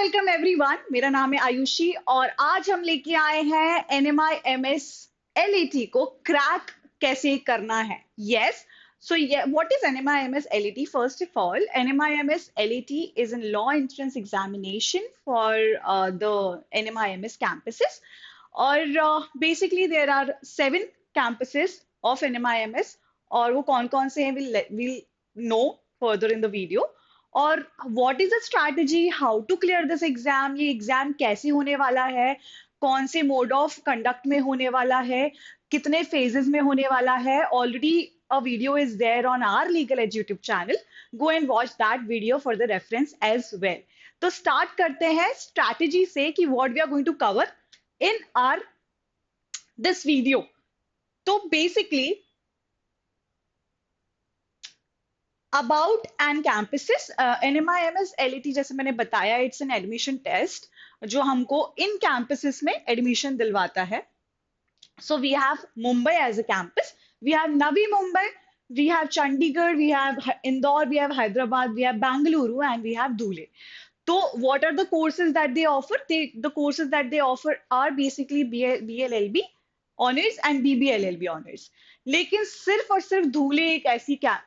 Welcome everyone, मेरा नाम है आयुषी और आज हम लेके आए हैं NMIMS LET को क्रैक कैसे करना है। Yes, so yeah, what is NMIMS LET? First of all, NMIMS LET is a law entrance examination for the NMIMS campuses. और basically there are 7 campuses of NMIMS और वो कौन-कौन से हैं we'll know further in the video. और what is the strategy, how to clear this exam, ये exam कैसे होने वाला है, कौन से मोड ऑफ कंडक्ट में होने वाला है, कितने फेजेस में होने वाला है। Already a video is there on our Legal Edge YouTube channel, go and watch that video for the reference as well. तो स्टार्ट करते हैं स्ट्रैटेजी से कि what we are going to cover in our this video. तो basically about and campuses, NMIMS LET जैसे मैंने बताया, it's an admission test जो हमको इन कैंपसेस में एडमिशन दिलवाता है। So we have Mumbai as a campus, we have Navi Mumbai, we have Chandigarh, we have Indore, we have Hyderabad, we have Bangalore, and we have Dhule. So, what are the courses that they offer? The courses that they offer are basically BLLB honours and BBLLB honours. लेकिन सिर्फ और सिर्फ धूले एक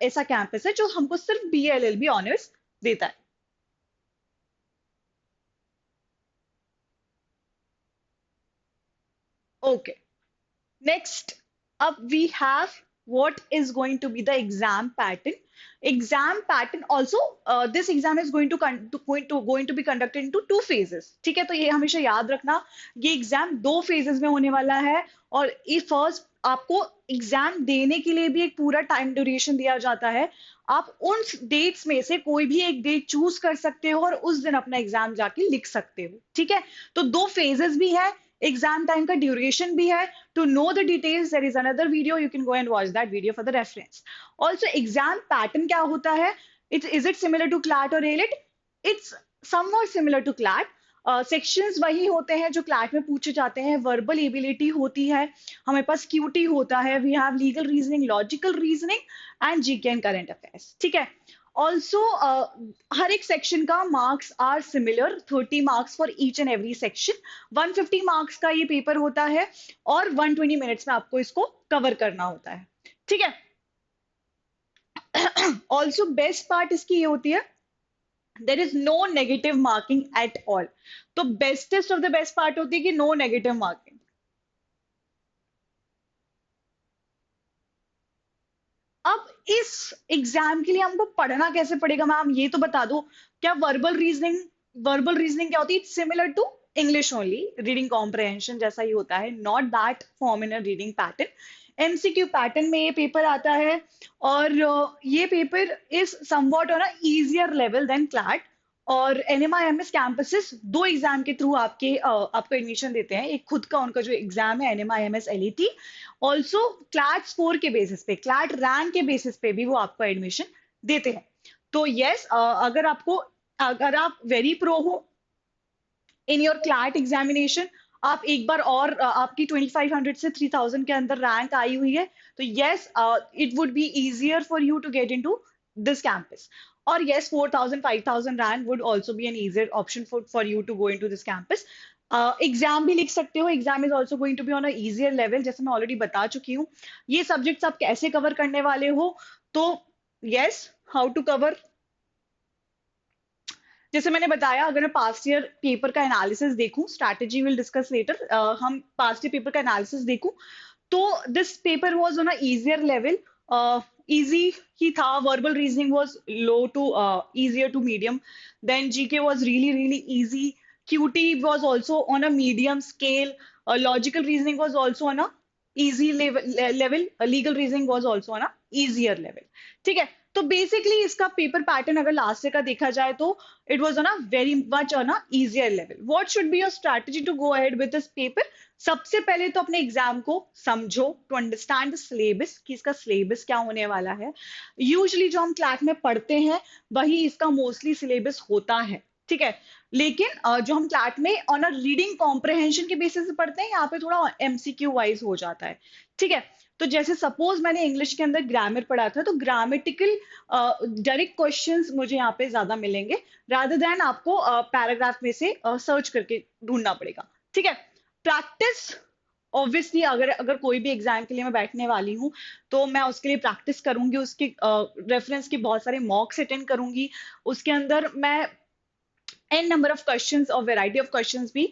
ऐसा campus है जो हमको सिर्फ BLLB ऑनर्स देता है। Okay, next up we have what is going to be the exam pattern. Exam pattern also, this exam is going to be conducted into 2 phases. ठीक है, तो ये हमेशा याद रखना, ये एग्जाम 2 phases में होने वाला है। और ये फर्स्ट आपको एग्जाम देने के लिए भी एक पूरा टाइम ड्यूरेशन दिया जाता है। आप उन डेट्स में से कोई भी एक डेट चूज कर सकते हो और उस दिन अपना एग्जाम जाके लिख सकते हो। ठीक है, तो 2 phases भी है, एग्जाम टाइम का ड्यूरेशन भी है। To know the details, there is another video, you can go and watch that video for the reference. Also, exam pattern क्या होता है? Is it similar to CLAT or AILET? It's somewhat similar to CLAT. Sections वही होते हैं जो CLAT में पूछे जाते हैं। वर्बल एबिलिटी होती है, हमारे पास क्यूटी होता है, we have legal reasoning, logical reasoning and GK and current affairs. ठीक है, ऑल्सो हर एक सेक्शन का marks are similar, 30 marks for each and every section. 150 marks का ये पेपर होता है और 120 मिनट्स में आपको इसको कवर करना होता है। ठीक है, ऑल्सो बेस्ट पार्ट इसकी ये होती है, there is no negative marking at all. तो bestest of the best part होती है कि नो नेगेटिव मार्किंग। अब इस एग्जाम के लिए हमको पढ़ना कैसे पड़ेगा मैम, ये तो बता दो। क्या वर्बल रीजनिंग क्या होती है? Similar to English only, reading comprehension जैसा ही होता है, not that form in a reading pattern. MCQ pattern में ये पेपर आता है और ये paper is somewhat on a easier level than CLAT. और NMIMS कैंपसेस 2 एग्जाम के थ्रू आपको एडमिशन देते हैं। एक खुद का उनका जो एग्जाम है NMIMS LET, also CLAT score के बेसिस पे, क्लैट रैंक के बेसिस पे भी वो आपको एडमिशन देते हैं। तो यस, अगर आप वेरी प्रो हो इन योर क्लैट एग्जामिनेशन, आप एक बार और आपकी 2500 से 3000 के अंदर रैंक आई हुई है, तो yes, it would be easier for you to get into this campus. और yes, 4000 5000 rand would also be an easier option for you to go into this campus. Exam भी लिख सकते हो, exam is also going to be on a easier level, जैसे मैं already बता चुकी हूँ। ये सब्जेक्ट्स आप कैसे कवर करने वाले हो, तो यस, हाउ टू कवर, जैसे मैंने बताया, अगर मैं पास्ट ईयर पेपर का एनालिसिस देखूं, स्ट्रैटेजी विल डिस्कस लेटर, हम पास्ट ईयर पेपर का एनालिसिस देखूं तो this paper was on a easier level, easy ही था। Verbal reasoning was low to easier to medium, then GK was really easy, QT was also on a medium scale, logical reasoning was also on a easy level, legal reasoning was also on a easier level। ठीक है, तो basically इसका paper pattern अगर last year का देखा जाए तो it was on a very much on a easier level. What should be your strategy to go ahead with this paper? सबसे पहले तो अपने एग्जाम को समझो, टू अंडरस्टैंड द सिलेबस, कि इसका सिलेबस क्या होने वाला है। यूजुअली जो हम क्लैट में पढ़ते हैं वही इसका मोस्टली सिलेबस होता है। ठीक है। लेकिन जो हम क्लैट में ऑन अ रीडिंग कॉम्प्रहेंशन के बेसिस से पढ़ते हैं, यहाँ पे थोड़ा एमसीक्यू वाइज हो जाता है। ठीक है। तो जैसे सपोज मैंने इंग्लिश के अंदर ग्रामर पढ़ा था, तो ग्रामेटिकल डायरेक्ट क्वेश्चंस मुझे यहाँ पे ज्यादा मिलेंगे, रादर देन आपको पैराग्राफ में से सर्च करके ढूंढना पड़ेगा। ठीक है। प्रैक्टिस, ऑब्वियसली अगर अगर कोई भी एग्जाम के लिए मैं बैठने वाली हूँ, तो मैं उसके लिए प्रैक्टिस करूंगी, उसके रेफरेंस के बहुत सारे मॉक्स अटेंड करूंगी, उसके अंदर मैं एन नंबर ऑफ क्वेश्चंस और वेराइटी ऑफ क्वेश्चंस भी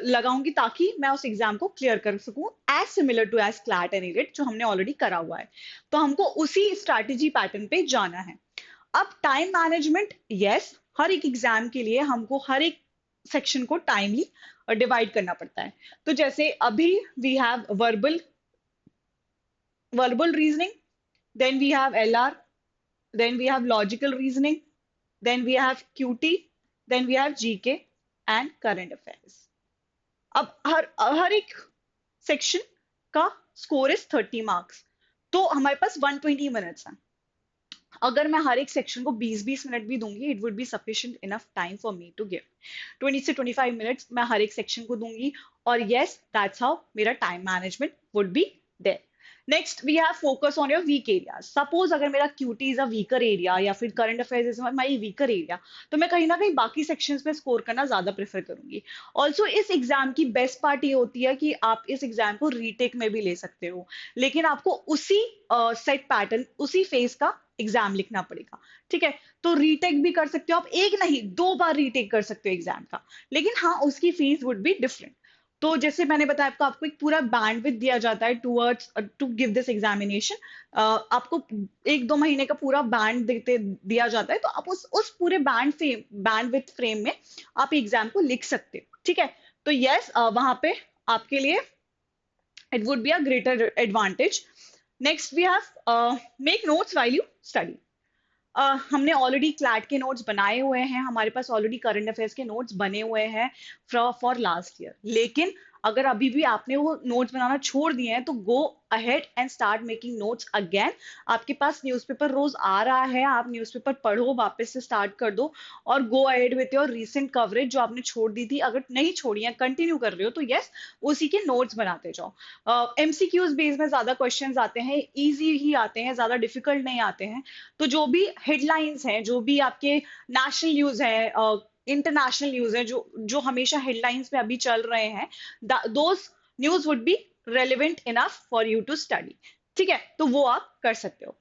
लगाऊंगी, ताकि मैं उस एग्जाम को क्लियर कर सकूं as similar to as CLAT and AILET जो हमने ऑलरेडी करा हुआ है। तो हमको उसी स्ट्रैटेजी पैटर्न पे जाना है। अब टाइम मैनेजमेंट, यस, हर एक एग्जाम के लिए हमको हर एक सेक्शन को टाइमली डिवाइड करना पड़ता है। तो जैसे अभी we have verbal reasoning, then we have LR, then we have logical reasoning, then we have QT, then we have GK and current affairs. अब हर एक सेक्शन का स्कोर इज 30 मार्क्स, तो हमारे पास 120 मिनट्स हैं। अगर मैं हर एक सेक्शन को 20-20 मिनट भी दूंगी, it would be sufficient enough time for me to give 20 से 25 मिनट्स मैं हर एक सेक्शन को दूंगी, और यस दैट्स हाउ मेरा time management would be there. Next we have focus on your weak area. Suppose अगर मेरा QT is a weaker area, या फिर current affairs is my weaker area, तो मैं कहीं ना कहीं बाकी सेक्शंस में स्कोर करना ज्यादा प्रेफर करूंगी। ऑल्सो इस एग्जाम की बेस्ट पार्ट ये होती है कि आप इस एग्जाम को रीटेक में भी ले सकते हो, लेकिन आपको उसी सेट पैटर्न, उसी फेज का एग्जाम लिखना पड़ेगा। ठीक है। तो रीटेक भी कर सकते हो आप, एक नहीं 2 बार रीटेक कर सकते हो एग्जाम का, लेकिन हाँ उसकी फीस वुड बी डिफरेंट। तो जैसे मैंने बताया आपको, आपको एक पूरा बैंडविड्थ दिया जाता है towards to give this examination. आपको 1-2 महीने का पूरा बैंड देते दिया जाता है, तो आप उस पूरे बैंडविड्थ फ्रेम में आप एग्जाम को लिख सकते हो। ठीक है। तो यस वहां पे आपके लिए it would be a greater advantage. Next we have make notes while you study. हमने ऑलरेडी क्लैट के नोट्स बनाए हुए हैं, हमारे पास ऑलरेडी करंट अफेयर्स के नोट्स बने हुए हैं फॉर लास्ट ईयर, लेकिन अगर अभी भी आपने वो नोट्स बनाना छोड़ दिए हैं, तो go ahead and start making notes again. आपके पास न्यूज़पेपर रोज आ रहा है, आप न्यूज़पेपर पढ़ो, वापस से स्टार्ट कर दो, और go ahead with your recent coverage जो आपने छोड़ दी थी। अगर नहीं छोड़ी है, कंटिन्यू कर रहे हो, तो यस उसी के नोट्स बनाते जाओ। एमसीक्यूज बेस में ज्यादा क्वेश्चंस आते हैं, इजी ही आते हैं, ज्यादा डिफिकल्ट नहीं आते हैं। तो जो भी हेडलाइंस हैं, जो भी आपके नेशनल न्यूज है, इंटरनेशनल न्यूज है, जो जो हमेशा हेडलाइंस में अभी चल रहे हैं, those news would be relevant enough for you to study. ठीक है। तो वो आप कर सकते हो।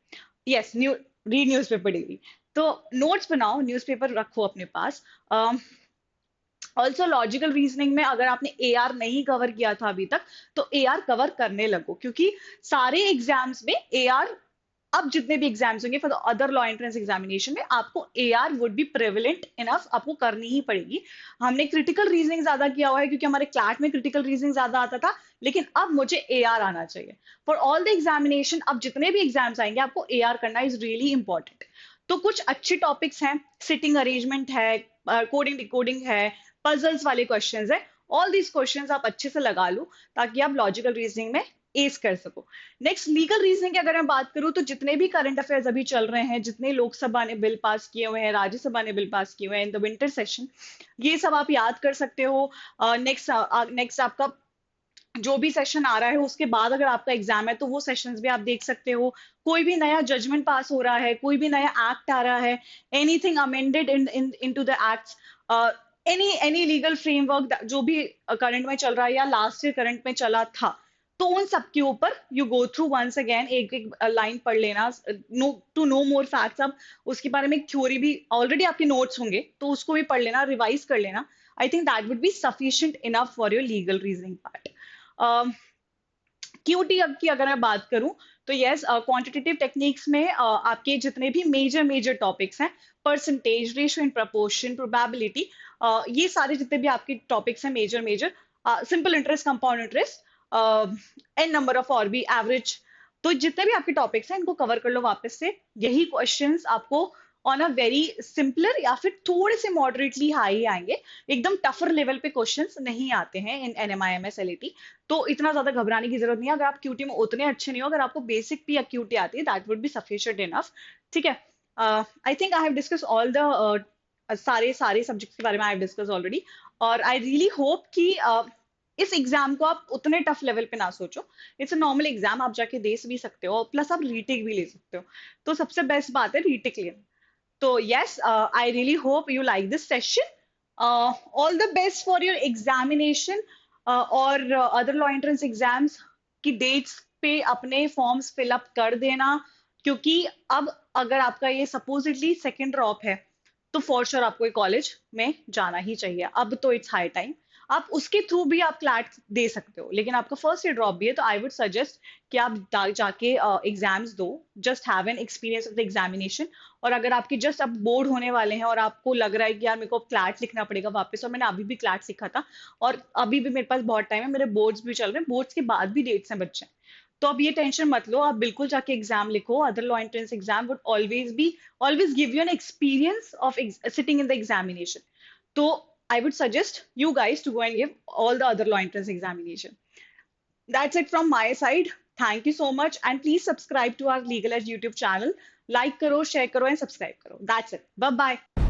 Yes, read newspaper daily. तो नोट्स बनाओ, न्यूज़पेपर रखो अपने पास। ऑल्सो लॉजिकल रीजनिंग में अगर आपने ए आर नहीं कवर किया था अभी तक, तो ए आर कवर करने लगो, क्योंकि सारे एग्जाम्स में ए आर, अब जितने भी एग्जाम्स होंगे for the other law entrance examination में, आपको A R would be prevalent enough, आपको करनी ही पड़ेगी। हमने क्रिटिकल रीजनिंग ज्यादा किया हुआ है, क्योंकि हमारे क्लैट में क्रिटिकल रीजनिंग ज्यादा आता था, लेकिन अब मुझे ए आर आना चाहिए फॉर ऑल द एग्जामिनेशन। अब जितने भी एग्जाम्स आएंगे, आपको ए आर करना इज रियली इंपॉर्टेंट। तो कुछ अच्छे टॉपिक्स हैं, सिटिंग अरेंजमेंट है, कोडिंग डिकोडिंग है, पजल्स वाले क्वेश्चंस है, ऑल दीज क्वेश्चंस आप अच्छे से लगा लो, ताकि आप लॉजिकल रीजनिंग में एस कर सको। नेक्स्ट लीगल रीजनिंग की अगर मैं बात करूं, तो जितने भी करंट अफेयर्स अभी चल रहे हैं, जितने लोकसभा ने बिल पास किए हुए हैं, राज्यसभा ने बिल पास किए हुए हैं इन द विंटर सेशन, ये सब आप याद कर सकते हो। नेक्स्ट आपका जो भी सेशन आ रहा है, उसके बाद अगर आपका एग्जाम है, तो वो सेशंस भी आप देख सकते हो। कोई भी नया जजमेंट पास हो रहा है, कोई भी नया एक्ट आ रहा है, anything amended into the acts, any legal framework जो भी करंट में चल रहा है या लास्ट ईयर करंट में चला था, तो उन सब के ऊपर you go through once again, एक एक लाइन पढ़ लेना, know to know more facts. अब उसके बारे में थ्योरी भी ऑलरेडी आपके नोट्स होंगे, तो उसको भी पढ़ लेना, रिवाइज कर लेना। I think that would be sufficient enough for your legal reasoning part. QT अब की अगर मैं बात करूं, तो यस क्वांटिटेटिव टेक्निक्स में आपके जितने भी मेजर मेजर टॉपिक्स हैं, percentage, ratio and proportion, probability, ये सारे जितने भी आपके टॉपिक्स हैं major major, simple interest, compound interest, an number of और भी एवरेज, तो जितने भी आपके टॉपिक्स हैं इनको कवर कर लो वापस से। यही क्वेश्चंस आपको ऑन अ वेरी सिंपलर या फिर थोड़े से मॉडरेटली हाई आएंगे, एकदम टफर लेवल पे क्वेश्चंस नहीं आते हैं इन एनएमआईएमएस एलईटी। तो इतना ज्यादा घबराने की जरूरत नहीं है। अगर आप क्यूटी में उतने अच्छे नहीं हो, अगर आपको बेसिक भी क्यूटी आती है, that would be sufficient enough. ठीक है। I think I have discuss all the सारे सारे सब्जेक्ट्स के बारे में आई डिस्कस ऑलरेडी। और आई रियली होप कि इस एग्जाम को आप उतने टफ लेवल पे ना सोचो। इट्स अ नॉर्मल एग्जाम, आप जाके दे भी सकते हो, प्लस आप रीटेक भी ले सकते हो। तो सबसे बेस्ट बात है रीटेक लेना। So yes, I really hope you like this session. All the best for your examination और other law entrance exams की dates पे अपने forms fill up कर देना, क्योंकि अब अगर आपका ये supposedly second drop है तो फॉर श्योर आपको एक कॉलेज में जाना ही चाहिए। अब तो इट्स हाई टाइम। आप उसके थ्रू भी आप क्लैट दे सकते हो, लेकिन आपका फर्स्ट ईयर ड्रॉप भी है, तो आई वुड सजेस्ट कि आप जाके एग्जाम्स दो। Just have an experience of the examination. और अगर आपके जस्ट अब बोर्ड होने वाले हैं और आपको लग रहा है कि यार मेरे को क्लैट लिखना पड़ेगा वापस, और मैंने अभी भी क्लैट लिखा था और अभी भी मेरे पास बहुत टाइम है, मेरे बोर्ड्स भी चल रहे हैं, बोर्ड्स के बाद भी डेट्स हैं बच्चे, तो अब ये टेंशन मत लो, आप बिल्कुल जाके एग्जाम लिखो। Other law entrance exam would always give you an experience of sitting in the examination. So I would suggest you guys to go and give all the other law entrance examination. That's it from my side. Thank you so much, and please subscribe to our Legal Edge YouTube channel. Like karo, share karo, and subscribe karo. That's it. Bye bye.